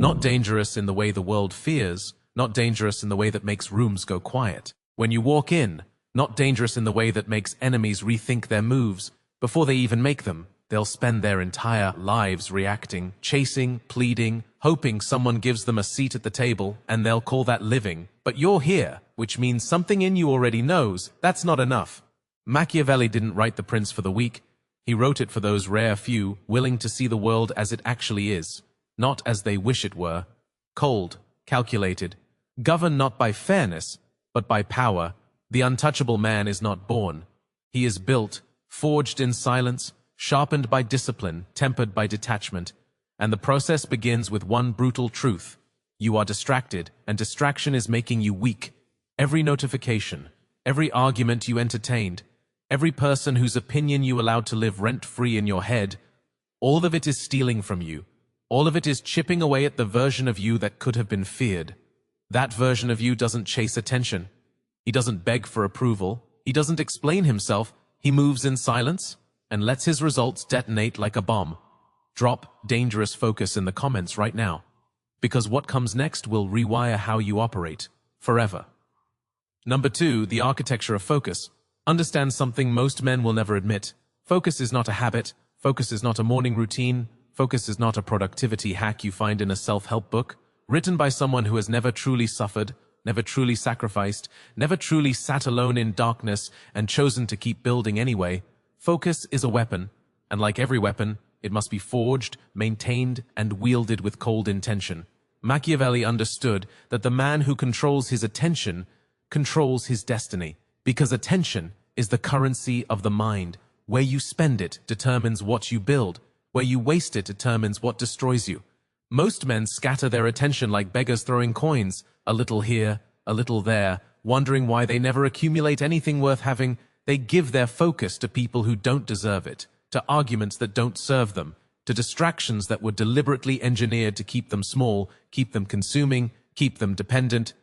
Not dangerous in the way the world fears, not dangerous in the way that makes rooms go quiet. When you walk in, not dangerous in the way that makes enemies rethink their moves before they even make them. They'll spend their entire lives reacting, chasing, pleading, hoping someone gives them a seat at the table, and they'll call that living. But you're here, which means something in you already knows that's not enough. Machiavelli didn't write The Prince for the weak. He wrote it for those rare few willing to see the world as it actually is, not as they wish it were. Cold, calculated, governed not by fairness, but by power. The untouchable man is not born. He is built, forged in silence, sharpened by discipline, tempered by detachment. And the process begins with one brutal truth. You are distracted, and distraction is making you weak. Every notification, every argument you entertained, every person whose opinion you allowed to live rent-free in your head, all of it is stealing from you. All of it is chipping away at the version of you that could have been feared. That version of you doesn't chase attention. He doesn't beg for approval. He doesn't explain himself. He moves in silence and lets his results detonate like a bomb. Drop dangerous focus in the comments right now, because what comes next will rewire how you operate forever. Number 2, the architecture of focus. Understand something most men will never admit. Focus is not a habit. Focus is not a morning routine. Focus is not a productivity hack you find in a self-help book, written by someone who has never truly suffered, never truly sacrificed, never truly sat alone in darkness and chosen to keep building anyway. Focus is a weapon, and like every weapon, it must be forged, maintained, and wielded with cold intention. Machiavelli understood that the man who controls his attention controls his destiny, because attention is the currency of the mind. Where you spend it determines what you build. Where you waste it determines what destroys you. Most men scatter their attention like beggars throwing coins, a little here, a little there, wondering why they never accumulate anything worth having. They give their focus to people who don't deserve it, to arguments that don't serve them, to distractions that were deliberately engineered to keep them small, keep them consuming, keep them dependent.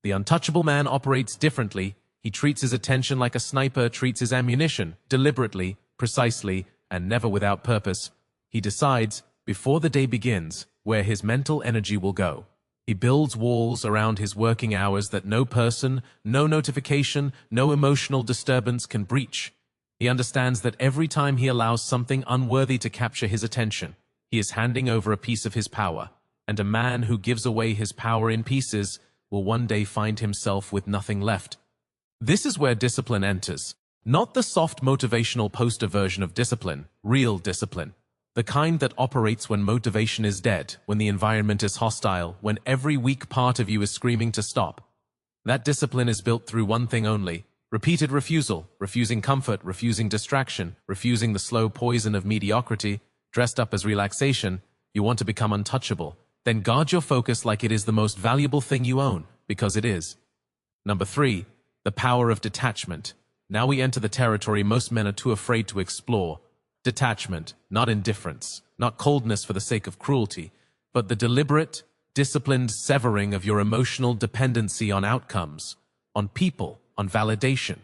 The untouchable man operates differently. He treats his attention like a sniper treats his ammunition, deliberately, precisely, and never without purpose. He decides, before the day begins, where his mental energy will go. He builds walls around his working hours that no person, no notification, no emotional disturbance can breach. He understands that every time he allows something unworthy to capture his attention, he is handing over a piece of his power, and a man who gives away his power in pieces will one day find himself with nothing left. This is where discipline enters. Not the soft motivational poster version of discipline, real discipline. The kind that operates when motivation is dead, when the environment is hostile, when every weak part of you is screaming to stop. That discipline is built through one thing only: repeated refusal, refusing comfort, refusing distraction, refusing the slow poison of mediocrity, dressed up as relaxation. You want to become untouchable. Then guard your focus like it is the most valuable thing you own, because it is. Number 3, the power of detachment. Now we enter the territory most men are too afraid to explore. Detachment, not indifference, not coldness for the sake of cruelty, but the deliberate, disciplined severing of your emotional dependency on outcomes, on people, on validation,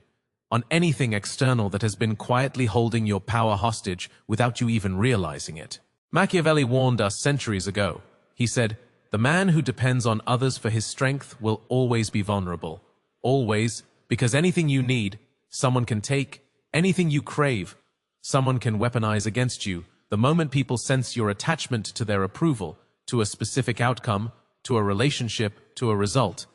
on anything external that has been quietly holding your power hostage without you even realizing it. Machiavelli warned us centuries ago. He said, "The man who depends on others for his strength will always be vulnerable. Always, because anything you need, someone can take. Anything you crave, someone can weaponize against you. The moment people sense your attachment to their approval, to a specific outcome, to a relationship, to a result,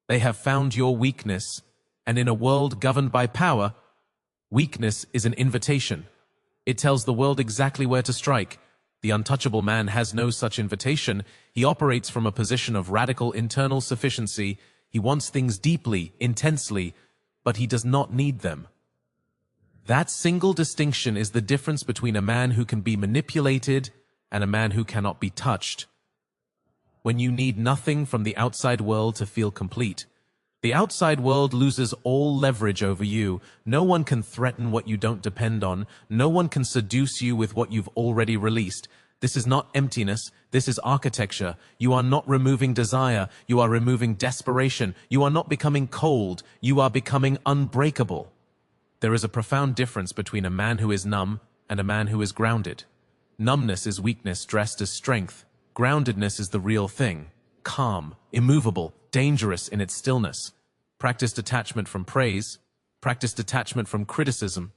they have found your weakness. And in a world governed by power, weakness is an invitation. It tells the world exactly where to strike. The untouchable man has no such invitation. He operates from a position of radical internal sufficiency. He wants things deeply, intensely, but he does not need them. That single distinction is the difference between a man who can be manipulated and a man who cannot be touched. When you need nothing from the outside world to feel complete, the outside world loses all leverage over you. No one can threaten what you don't depend on. No one can seduce you with what you've already released. This is not emptiness. This is architecture. You are not removing desire. You are removing desperation. You are not becoming cold. You are becoming unbreakable. There is a profound difference between a man who is numb and a man who is grounded. Numbness is weakness dressed as strength. Groundedness is the real thing. Calm, immovable, dangerous in its stillness. Practice detachment from praise. Practice detachment from criticism.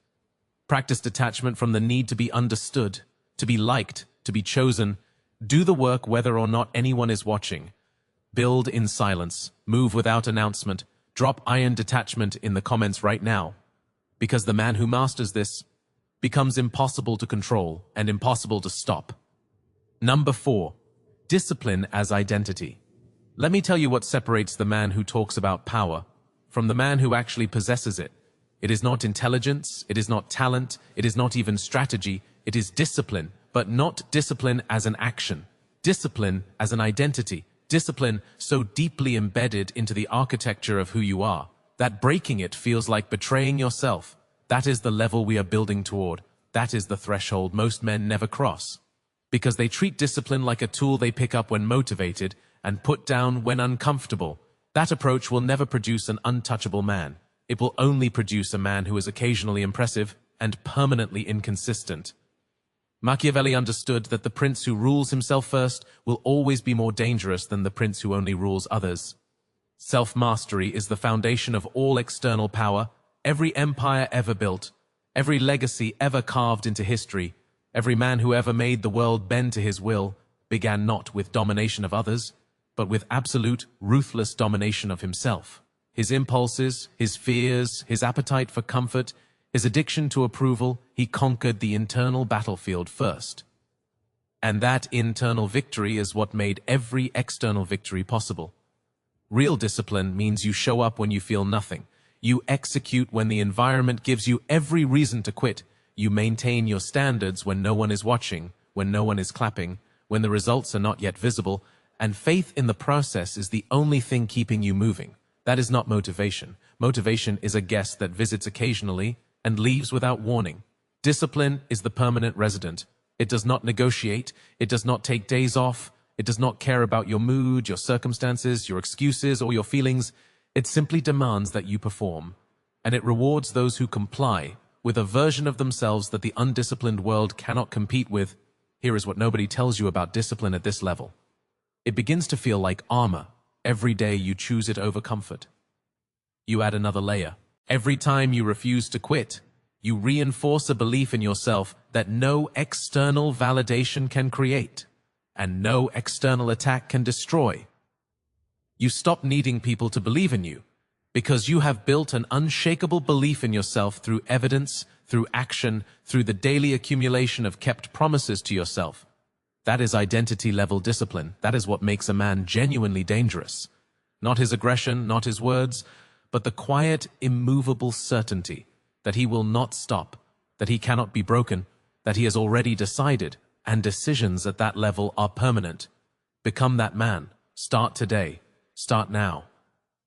Practice detachment from the need to be understood, to be liked, to be chosen. Do the work whether or not anyone is watching. Build in silence. Move without announcement. Drop iron detachment in the comments right now. Because the man who masters this becomes impossible to control and impossible to stop. Number 4. Discipline as identity. Let me tell you what separates the man who talks about power from the man who actually possesses it. It is not intelligence, it is not talent, it is not even strategy, it is discipline, but not discipline as an action. Discipline as an identity. Discipline so deeply embedded into the architecture of who you are, that breaking it feels like betraying yourself. That is the level we are building toward. That is the threshold most men never cross. Because they treat discipline like a tool they pick up when motivated and put down when uncomfortable. That approach will never produce an untouchable man. It will only produce a man who is occasionally impressive and permanently inconsistent. Machiavelli understood that the prince who rules himself first will always be more dangerous than the prince who only rules others. Self-mastery is the foundation of all external power. Every empire ever built, every legacy ever carved into history, every man who ever made the world bend to his will, began not with domination of others, but with absolute, ruthless domination of himself. His impulses, his fears, his appetite for comfort, his addiction to approval, he conquered the internal battlefield first. And that internal victory is what made every external victory possible. Real discipline means you show up when you feel nothing. You execute when the environment gives you every reason to quit. You maintain your standards when no one is watching, when no one is clapping, when the results are not yet visible, and faith in the process is the only thing keeping you moving. That is not motivation. Motivation is a guest that visits occasionally and leaves without warning. Discipline is the permanent resident. It does not negotiate. It does not take days off. It does not care about your mood, your circumstances, your excuses, or your feelings. It simply demands that you perform. And it rewards those who comply with a version of themselves that the undisciplined world cannot compete with. Here is what nobody tells you about discipline at this level. It begins to feel like armor. Every day you choose it over comfort. You add another layer. Every time you refuse to quit, you reinforce a belief in yourself that no external validation can create, and no external attack can destroy. You stop needing people to believe in you, because you have built an unshakable belief in yourself through evidence, through action, through the daily accumulation of kept promises to yourself. That is identity-level discipline. That is what makes a man genuinely dangerous. Not his aggression, not his words, but the quiet, immovable certainty that he will not stop, that he cannot be broken, that he has already decided, and decisions at that level are permanent. Become that man. Start today. Start now.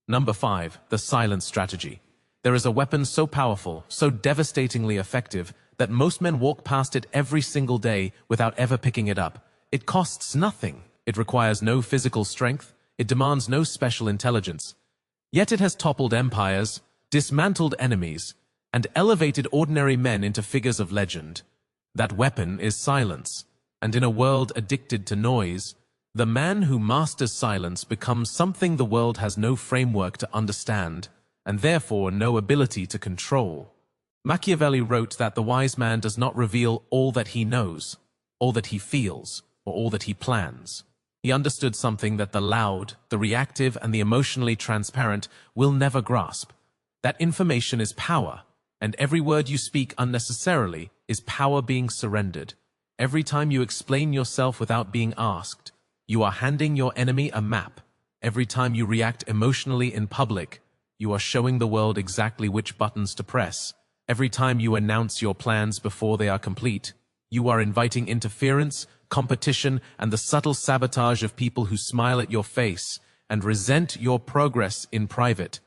Number 5, the silence strategy. There is a weapon so powerful, so devastatingly effective, that most men walk past it every single day without ever picking it up. It costs nothing. It requires no physical strength. It demands no special intelligence. Yet it has toppled empires, dismantled enemies, and elevated ordinary men into figures of legend. That weapon is silence. And in a world addicted to noise, the man who masters silence becomes something the world has no framework to understand, and therefore no ability to control. Machiavelli wrote that the wise man does not reveal all that he knows, all that he feels, or all that he plans. He understood something that the loud, the reactive, and the emotionally transparent will never grasp. That information is power, and every word you speak unnecessarily is power being surrendered. Every time you explain yourself without being asked, you are handing your enemy a map. Every time you react emotionally in public, you are showing the world exactly which buttons to press. Every time you announce your plans before they are complete, you are inviting interference, competition, and the subtle sabotage of people who smile at your face and resent your progress in private.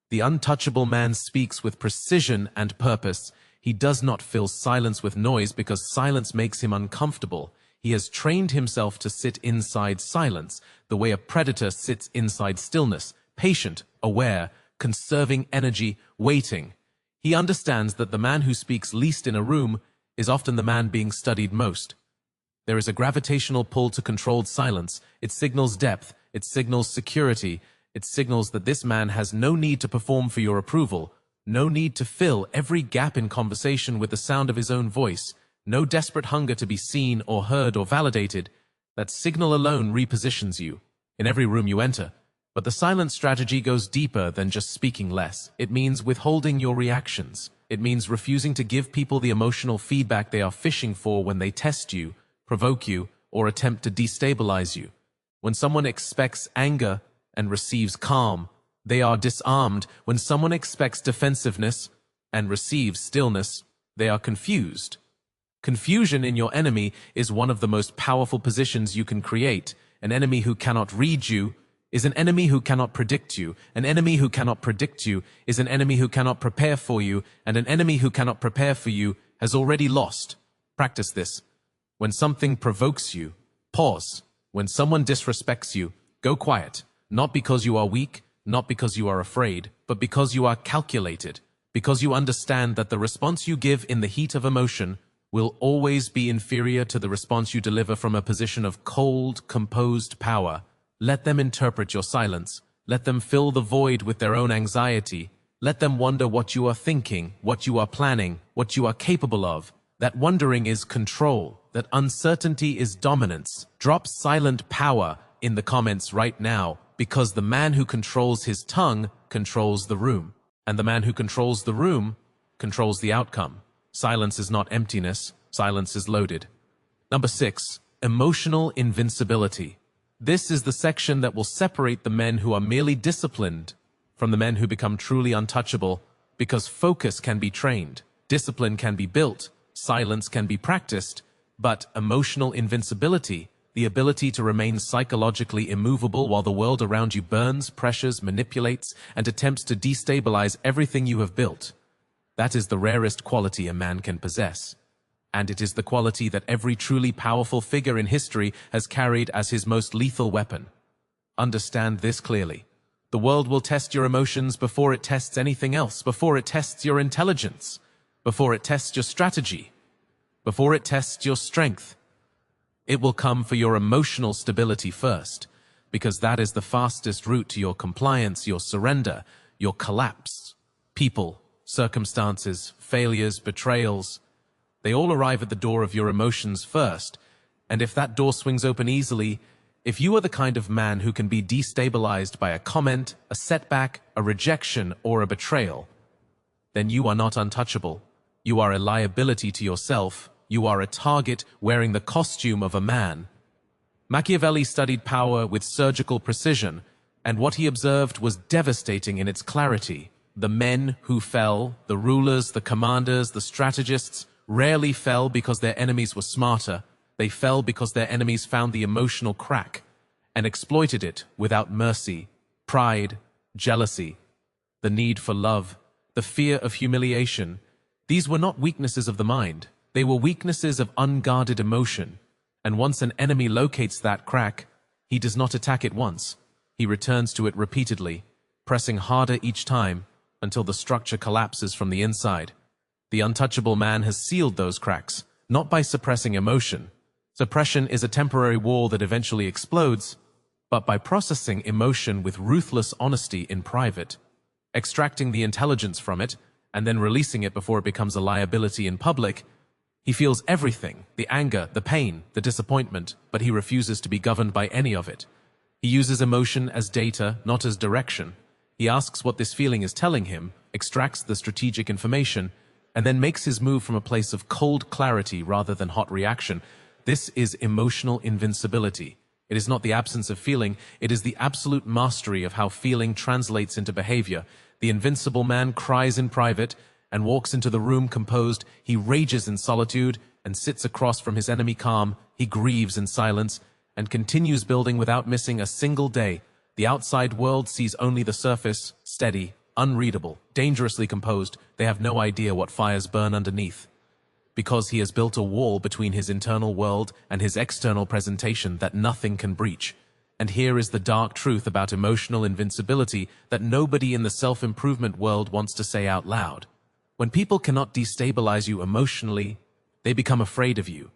The untouchable man speaks with precision and purpose. He does not fill silence with noise because silence makes him uncomfortable. He has trained himself to sit inside silence, the way a predator sits inside stillness, patient, aware, conserving energy, waiting. He understands that the man who speaks least in a room is often the man being studied most. There is a gravitational pull to controlled silence. It signals depth. It signals security. It signals that this man has no need to perform for your approval, no need to fill every gap in conversation with the sound of his own voice, no desperate hunger to be seen or heard or validated. That signal alone repositions you in every room you enter. But the silent strategy goes deeper than just speaking less. It means withholding your reactions. It means refusing to give people the emotional feedback they are fishing for when they test you, provoke you, or attempt to destabilize you. When someone expects anger and receives calm, they are disarmed. When someone expects defensiveness and receives stillness, they are confused. Confusion in your enemy is one of the most powerful positions you can create. An enemy who cannot read you is an enemy who cannot predict you. An enemy who cannot predict you is an enemy who cannot prepare for you, and an enemy who cannot prepare for you has already lost. Practice this. When something provokes you, pause. When someone disrespects you, go quiet. Not because you are weak, not because you are afraid, but because you are calculated, because you understand that the response you give in the heat of emotion will always be inferior to the response you deliver from a position of cold, composed power. Let them interpret your silence. Let them fill the void with their own anxiety. Let them wonder what you are thinking, what you are planning, what you are capable of. That wondering is control. That uncertainty is dominance. Drop silent power in the comments right now, because the man who controls his tongue controls the room. And the man who controls the room controls the outcome. Silence is not emptiness. Silence is loaded. Number 6, emotional invincibility. This is the section that will separate the men who are merely disciplined from the men who become truly untouchable, because focus can be trained, discipline can be built, silence can be practiced, but emotional invincibility, the ability to remain psychologically immovable while the world around you burns, pressures, manipulates, and attempts to destabilize everything you have built. That is the rarest quality a man can possess. And it is the quality that every truly powerful figure in history has carried as his most lethal weapon. Understand this clearly. The world will test your emotions before it tests anything else, before it tests your intelligence, before it tests your strategy, before it tests your strength. It will come for your emotional stability first, because that is the fastest route to your compliance, your surrender, your collapse. People, circumstances, failures, betrayals, they all arrive at the door of your emotions first, and if that door swings open easily, if you are the kind of man who can be destabilized by a comment, a setback, a rejection, or a betrayal, then you are not untouchable. You are a liability to yourself. You are a target wearing the costume of a man. Machiavelli studied power with surgical precision, and what he observed was devastating in its clarity. The men who fell, the rulers, the commanders, the strategists, rarely fell because their enemies were smarter. They fell because their enemies found the emotional crack and exploited it without mercy. Pride, jealousy, the need for love, the fear of humiliation. These were not weaknesses of the mind. They were weaknesses of unguarded emotion. And once an enemy locates that crack, he does not attack it once. He returns to it repeatedly, pressing harder each time until the structure collapses from the inside. The untouchable man has sealed those cracks, not by suppressing emotion. Suppression is a temporary wall that eventually explodes, but by processing emotion with ruthless honesty in private, extracting the intelligence from it, and then releasing it before it becomes a liability in public. He feels everything, the anger, the pain, the disappointment, but he refuses to be governed by any of it. He uses emotion as data, not as direction. He asks what this feeling is telling him, extracts the strategic information, and then makes his move from a place of cold clarity rather than hot reaction. This is emotional invincibility. It is not the absence of feeling, it is the absolute mastery of how feeling translates into behavior. The invincible man cries in private and walks into the room composed. He rages in solitude and sits across from his enemy calm. He grieves in silence and continues building without missing a single day. The outside world sees only the surface, steady, unreadable, dangerously composed. They have no idea what fires burn underneath, because he has built a wall between his internal world and his external presentation that nothing can breach. And here is the dark truth about emotional invincibility that nobody in the self-improvement world wants to say out loud. When people cannot destabilize you emotionally, they become afraid of you.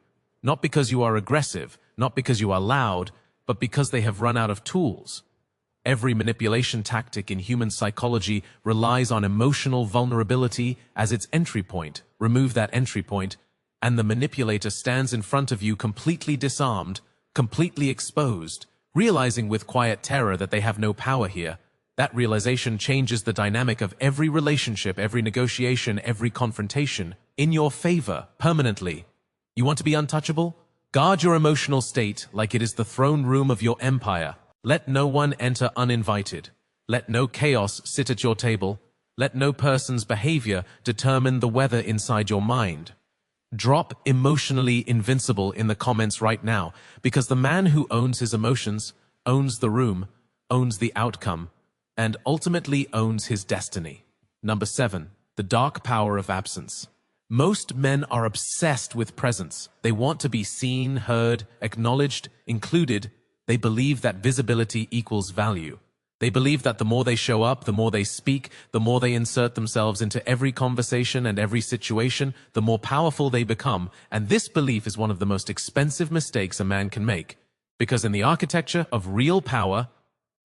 Not because you are aggressive, not because you are loud, but because they have run out of tools. Every manipulation tactic in human psychology relies on emotional vulnerability as its entry point. Remove that entry point, and the manipulator stands in front of you completely disarmed, completely exposed, realizing with quiet terror that they have no power here. That realization changes the dynamic of every relationship, every negotiation, every confrontation, in your favor, permanently. You want to be untouchable? Guard your emotional state like it is the throne room of your empire. Let no one enter uninvited. Let no chaos sit at your table. Let no person's behavior determine the weather inside your mind. Drop emotionally invincible in the comments right now, because the man who owns his emotions owns the room, owns the outcome, and ultimately owns his destiny. Number 7, the dark power of absence. Most men are obsessed with presence. They want to be seen, heard, acknowledged, included. They believe that visibility equals value. They believe that the more they show up, the more they speak, the more they insert themselves into every conversation and every situation, the more powerful they become. And this belief is one of the most expensive mistakes a man can make. Because in the architecture of real power,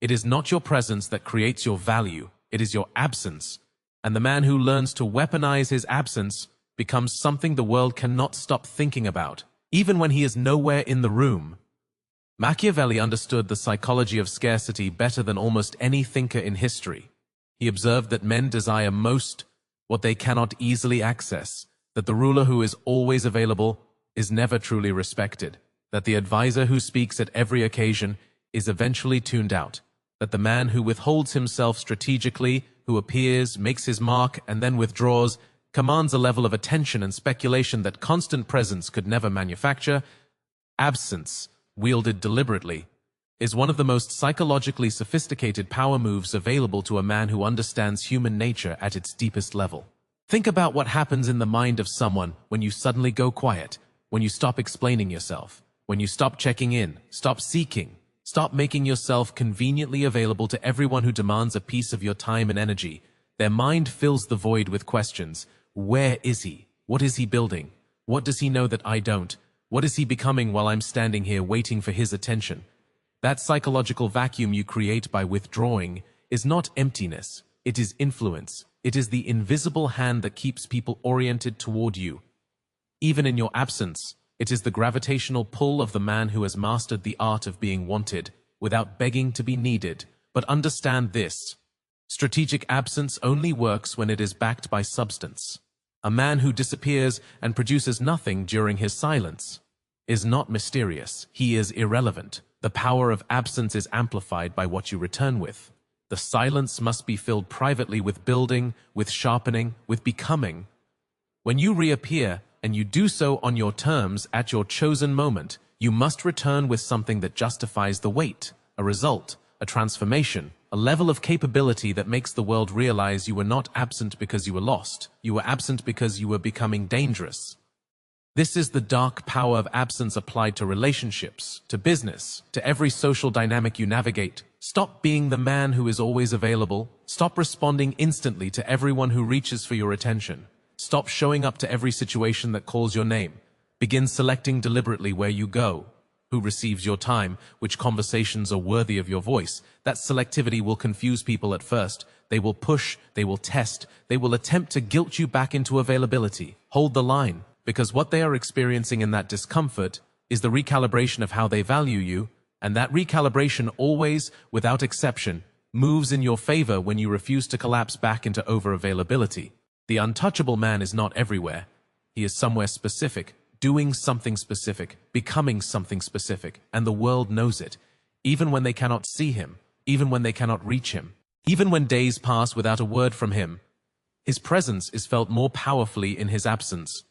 it is not your presence that creates your value. It is your absence. And the man who learns to weaponize his absence becomes something the world cannot stop thinking about, even when he is nowhere in the room. Machiavelli understood the psychology of scarcity better than almost any thinker in history. He observed that men desire most what they cannot easily access, that the ruler who is always available is never truly respected, that the advisor who speaks at every occasion is eventually tuned out, that the man who withholds himself strategically, who appears, makes his mark, and then withdraws, commands a level of attention and speculation that constant presence could never manufacture. Absence, wielded deliberately, is one of the most psychologically sophisticated power moves available to a man who understands human nature at its deepest level. Think about what happens in the mind of someone when you suddenly go quiet, when you stop explaining yourself, when you stop checking in, stop seeking, stop making yourself conveniently available to everyone who demands a piece of your time and energy. Their mind fills the void with questions. Where is he? What is he building? What does he know that I don't? What is he becoming while I'm standing here waiting for his attention? That psychological vacuum you create by withdrawing is not emptiness. It is influence. It is the invisible hand that keeps people oriented toward you. Even in your absence, it is the gravitational pull of the man who has mastered the art of being wanted without begging to be needed. But understand this: strategic absence only works when it is backed by substance. A man who disappears and produces nothing during his silence is not mysterious. He is irrelevant. The power of absence is amplified by what you return with. The silence must be filled privately with building, with sharpening, with becoming. When you reappear, and you do so on your terms at your chosen moment, you must return with something that justifies the wait, a result, a transformation, a level of capability that makes the world realize you were not absent because you were lost. You were absent because you were becoming dangerous. This is the dark power of absence applied to relationships, to business, to every social dynamic you navigate. Stop being the man who is always available. Stop responding instantly to everyone who reaches for your attention. Stop showing up to every situation that calls your name. Begin selecting deliberately where you go, who receives your time, which conversations are worthy of your voice. That selectivity will confuse people at first. They will push, they will test, they will attempt to guilt you back into availability. Hold the line, because what they are experiencing in that discomfort is the recalibration of how they value you, and that recalibration always, without exception, moves in your favor when you refuse to collapse back into over-availability. The untouchable man is not everywhere. He is somewhere specific, doing something specific, becoming something specific, and the world knows it, even when they cannot see him, even when they cannot reach him, even when days pass without a word from him. His presence is felt more powerfully in his absence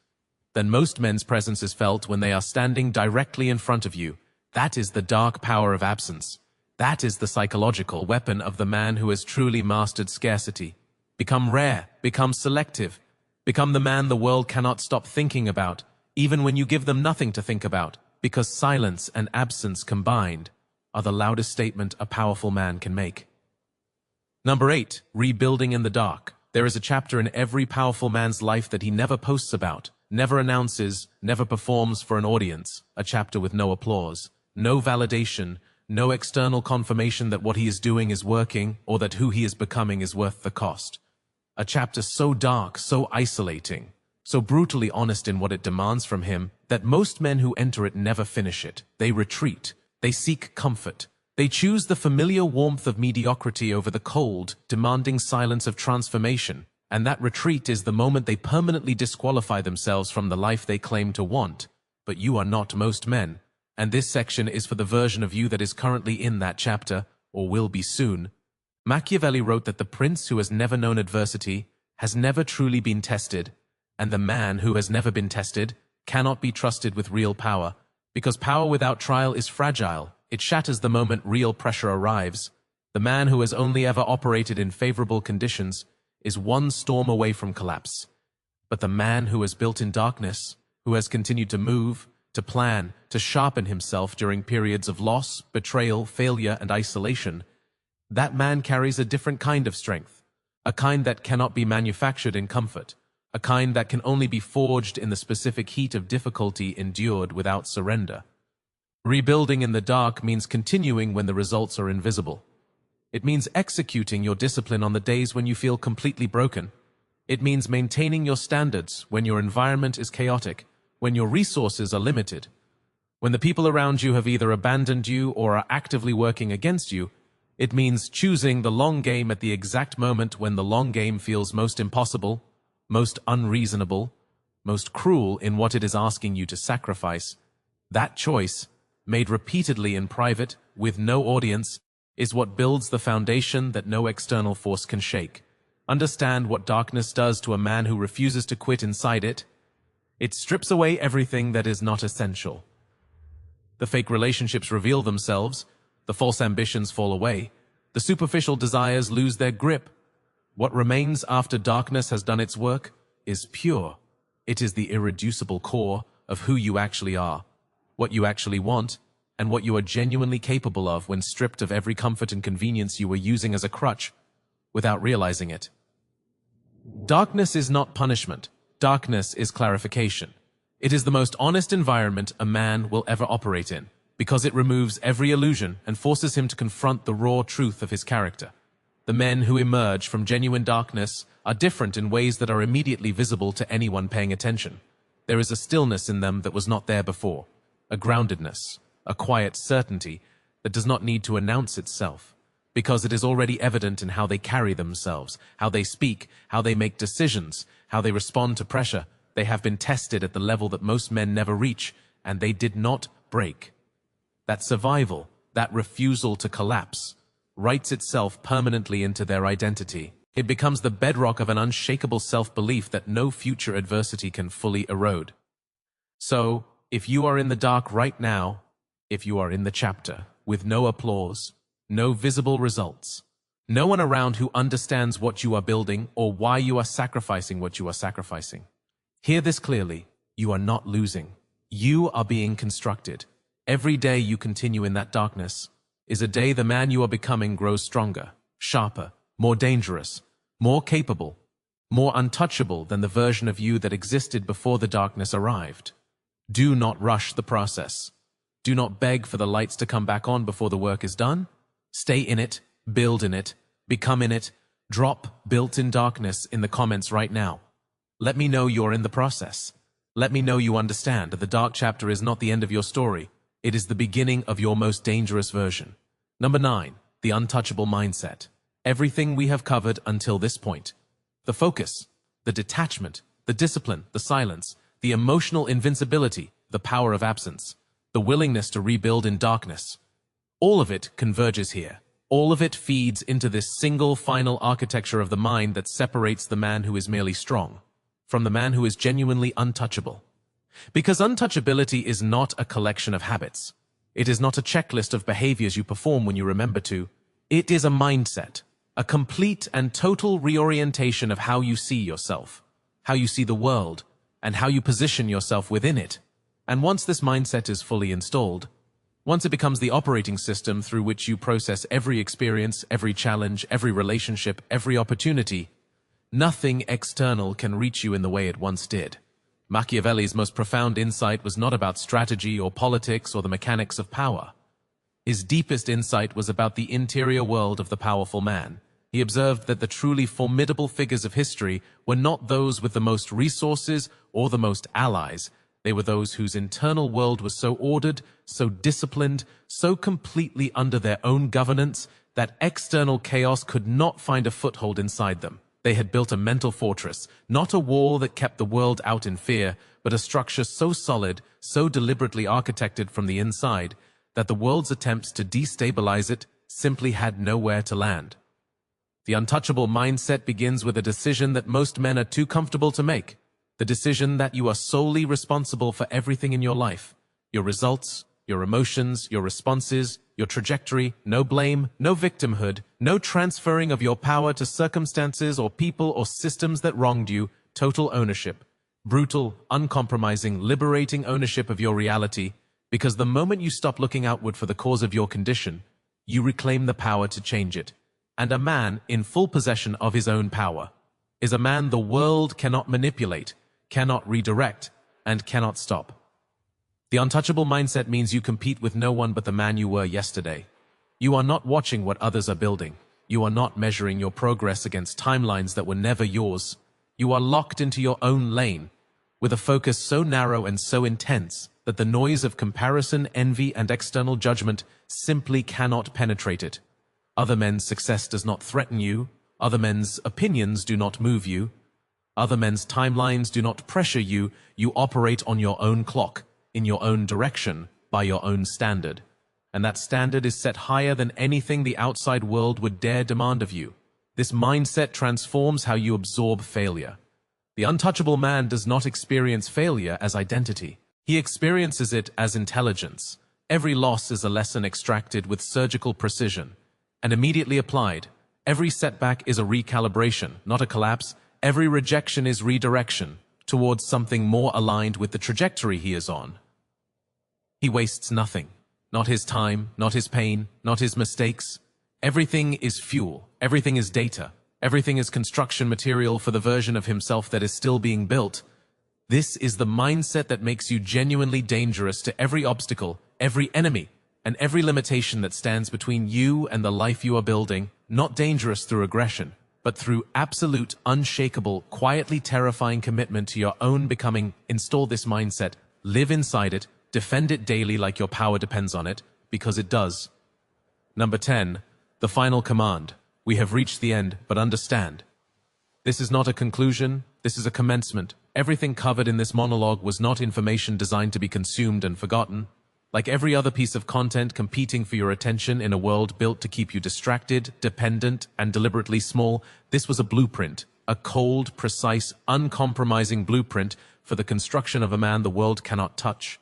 than most men's presence is felt when they are standing directly in front of you. That is the dark power of absence. That is the psychological weapon of the man who has truly mastered scarcity. Become rare, become selective, become the man the world cannot stop thinking about, even when you give them nothing to think about, because silence and absence combined are the loudest statement a powerful man can make. Number 8, rebuilding in the dark. There is a chapter in every powerful man's life that he never posts about, never announces, never performs for an audience, a chapter with no applause, no validation, no external confirmation that what he is doing is working or that who he is becoming is worth the cost. A chapter so dark, so isolating, so brutally honest in what it demands from him that most men who enter it never finish it. They retreat. They seek comfort. They choose the familiar warmth of mediocrity over the cold, demanding silence of transformation. And that retreat is the moment they permanently disqualify themselves from the life they claim to want. But you are not most men. And this section is for the version of you that is currently in that chapter, or will be soon. Machiavelli wrote that the prince who has never known adversity has never truly been tested, and the man who has never been tested cannot be trusted with real power, because power without trial is fragile. It shatters the moment real pressure arrives. The man who has only ever operated in favorable conditions is one storm away from collapse. But the man who has built in darkness, who has continued to move, to plan, to sharpen himself during periods of loss, betrayal, failure, and isolation, that man carries a different kind of strength, a kind that cannot be manufactured in comfort, a kind that can only be forged in the specific heat of difficulty endured without surrender. Rebuilding in the dark means continuing when the results are invisible. It means executing your discipline on the days when you feel completely broken. It means maintaining your standards when your environment is chaotic, when your resources are limited. When the people around you have either abandoned you or are actively working against you, it means choosing the long game at the exact moment when the long game feels most impossible, most unreasonable, most cruel in what it is asking you to sacrifice. That choice, made repeatedly in private, with no audience, is what builds the foundation that no external force can shake. Understand what darkness does to a man who refuses to quit inside it. It strips away everything that is not essential. The fake relationships reveal themselves, the false ambitions fall away, the superficial desires lose their grip. What remains after darkness has done its work is pure. It is the irreducible core of who you actually are, what you actually want, and what you are genuinely capable of when stripped of every comfort and convenience you were using as a crutch, without realizing it. Darkness is not punishment. Darkness is clarification. It is the most honest environment a man will ever operate in, because it removes every illusion and forces him to confront the raw truth of his character. The men who emerge from genuine darkness are different in ways that are immediately visible to anyone paying attention. There is a stillness in them that was not there before, a groundedness, a quiet certainty that does not need to announce itself, because it is already evident in how they carry themselves, how they speak, how they make decisions, how they respond to pressure. They have been tested at the level that most men never reach, and they did not break. That survival, that refusal to collapse, writes itself permanently into their identity. It becomes the bedrock of an unshakable self-belief that no future adversity can fully erode. So, if you are in the dark right now, if you are in the chapter, with no applause, no visible results, no one around who understands what you are building or why you are sacrificing what you are sacrificing, hear this clearly: you are not losing. You are being constructed. Every day you continue in that darkness is a day the man you are becoming grows stronger, sharper, more dangerous, more capable, more untouchable than the version of you that existed before the darkness arrived. Do not rush the process. Do not beg for the lights to come back on before the work is done. Stay in it, build in it, become in it. Drop "built-in darkness" in the comments right now. Let me know you're in the process. Let me know you understand that the dark chapter is not the end of your story. It is the beginning of your most dangerous version. Number 9, the untouchable mindset. Everything we have covered until this point. The focus, the detachment, the discipline, the silence, the emotional invincibility, the power of absence, the willingness to rebuild in darkness. All of it converges here. All of it feeds into this single final architecture of the mind that separates the man who is merely strong from the man who is genuinely untouchable. Because untouchability is not a collection of habits. It is not a checklist of behaviors you perform when you remember to. It is a mindset, a complete and total reorientation of how you see yourself, how you see the world, and how you position yourself within it. And once this mindset is fully installed, once it becomes the operating system through which you process every experience, every challenge, every relationship, every opportunity, nothing external can reach you in the way it once did. Machiavelli's most profound insight was not about strategy or politics or the mechanics of power. His deepest insight was about the interior world of the powerful man. He observed that the truly formidable figures of history were not those with the most resources or the most allies. They were those whose internal world was so ordered, so disciplined, so completely under their own governance that external chaos could not find a foothold inside them. They had built a mental fortress, not a wall that kept the world out in fear, but a structure so solid, so deliberately architected from the inside, that the world's attempts to destabilize it simply had nowhere to land. The untouchable mindset begins with a decision that most men are too comfortable to make. The decision that you are solely responsible for everything in your life. Your results, your emotions, your responses, your trajectory, no blame, no victimhood, no transferring of your power to circumstances or people or systems that wronged you, total ownership. Brutal, uncompromising, liberating ownership of your reality, because the moment you stop looking outward for the cause of your condition, you reclaim the power to change it. And a man in full possession of his own power is a man the world cannot manipulate, cannot redirect, and cannot stop. The untouchable mindset means you compete with no one but the man you were yesterday. You are not watching what others are building. You are not measuring your progress against timelines that were never yours. You are locked into your own lane, with a focus so narrow and so intense that the noise of comparison, envy, and external judgment simply cannot penetrate it. Other men's success does not threaten you. Other men's opinions do not move you. Other men's timelines do not pressure you. You operate on your own clock, in your own direction, by your own standard. And that standard is set higher than anything the outside world would dare demand of you. This mindset transforms how you absorb failure. The untouchable man does not experience failure as identity. He experiences it as intelligence. Every loss is a lesson extracted with surgical precision and immediately applied. Every setback is a recalibration, not a collapse. Every rejection is redirection towards something more aligned with the trajectory he is on. He wastes nothing. Not his time, not his pain, not his mistakes. Everything is fuel. Everything is data. Everything is construction material for the version of himself that is still being built. This is the mindset that makes you genuinely dangerous to every obstacle, every enemy, and every limitation that stands between you and the life you are building. Not dangerous through aggression, but through absolute, unshakable, quietly terrifying commitment to your own becoming. Install this mindset, live inside it, defend it daily like your power depends on it, because it does. Number 10, the final command. We have reached the end, but understand. This is not a conclusion, this is a commencement. Everything covered in this monologue was not information designed to be consumed and forgotten. Like every other piece of content competing for your attention in a world built to keep you distracted, dependent, and deliberately small, this was a blueprint, a cold, precise, uncompromising blueprint for the construction of a man the world cannot touch,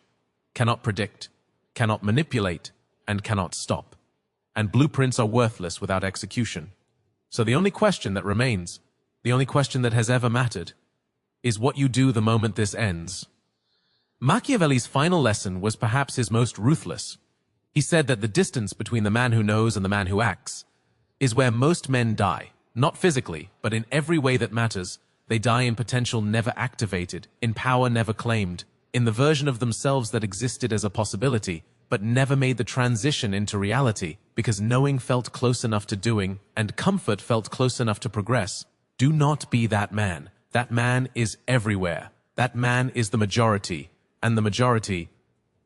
cannot predict, cannot manipulate, and cannot stop. And blueprints are worthless without execution. So the only question that remains, the only question that has ever mattered, is what you do the moment this ends. Machiavelli's final lesson was perhaps his most ruthless. He said that the distance between the man who knows and the man who acts is where most men die, not physically, but in every way that matters. They die in potential never activated, in power never claimed, in the version of themselves that existed as a possibility, but never made the transition into reality, because knowing felt close enough to doing, and comfort felt close enough to progress. Do not be that man. That man is everywhere. That man is the majority. And the majority,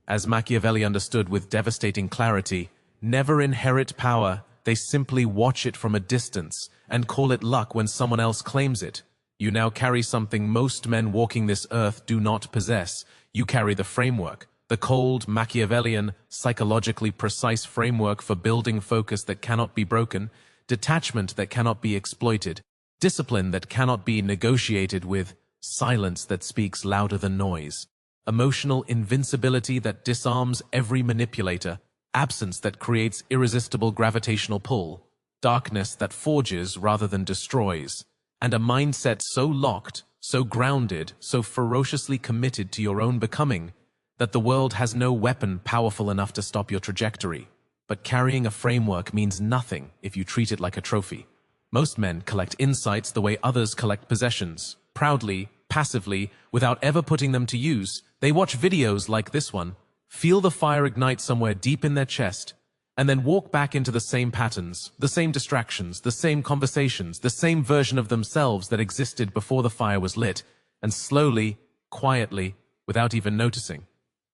as Machiavelli understood with devastating clarity, never inherit power. They simply watch it from a distance and call it luck when someone else claims it. You now carry something most men walking this earth do not possess. You carry the framework, the cold, Machiavellian, psychologically precise framework for building focus that cannot be broken, detachment that cannot be exploited, discipline that cannot be negotiated with, silence that speaks louder than noise, emotional invincibility that disarms every manipulator, absence that creates irresistible gravitational pull, darkness that forges rather than destroys, and a mindset so locked, so grounded, so ferociously committed to your own becoming that the world has no weapon powerful enough to stop your trajectory. But carrying a framework means nothing if you treat it like a trophy. Most men collect insights the way others collect possessions, proudly, passively, without ever putting them to use. They watch videos like this one, feel the fire ignite somewhere deep in their chest, and then walk back into the same patterns, the same distractions, the same conversations, the same version of themselves that existed before the fire was lit, and slowly, quietly, without even noticing,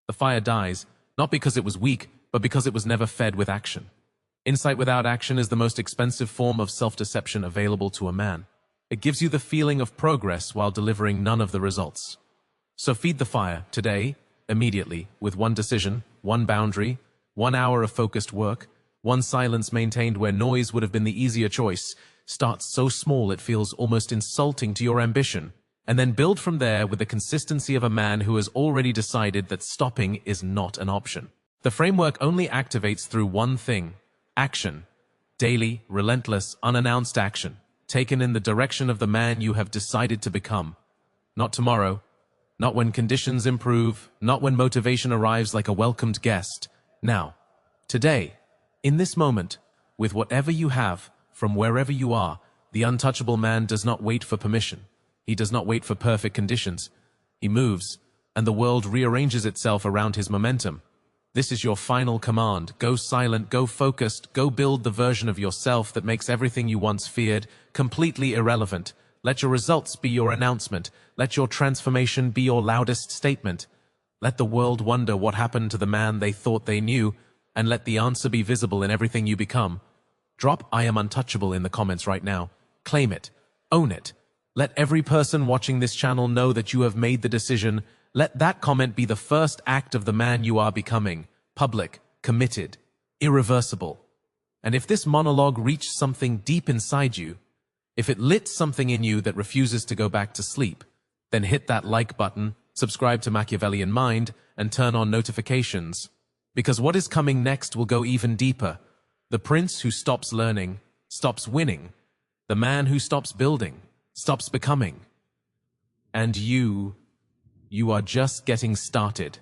the fire dies, not because it was weak, but because it was never fed with action. Insight without action is the most expensive form of self-deception available to a man. It gives you the feeling of progress while delivering none of the results. So feed the fire, today, immediately, with one decision, one boundary, 1 hour of focused work, one silence maintained where noise would have been the easier choice. Start so small it feels almost insulting to your ambition, and then build from there with the consistency of a man who has already decided that stopping is not an option. The framework only activates through one thing: action. Daily, relentless, unannounced action, taken in the direction of the man you have decided to become. Not tomorrow, not when conditions improve, not when motivation arrives like a welcomed guest. Now, today, in this moment, with whatever you have, from wherever you are, the untouchable man does not wait for permission. He does not wait for perfect conditions. He moves, and the world rearranges itself around his momentum. This is your final command. Go silent, go focused, go build the version of yourself that makes everything you once feared completely irrelevant. Let your results be your announcement. Let your transformation be your loudest statement. Let the world wonder what happened to the man they thought they knew, and let the answer be visible in everything you become. Drop "I am untouchable" in the comments right now. Claim it. Own it. Let every person watching this channel know that you have made the decision. Let that comment be the first act of the man you are becoming. Public, committed, irreversible. And if this monologue reached something deep inside you, if it lit something in you that refuses to go back to sleep, then hit that like button, subscribe to Machiavellian Mind, and turn on notifications. Because what is coming next will go even deeper. The prince who stops learning, stops winning. The man who stops building, stops becoming. And you are just getting started.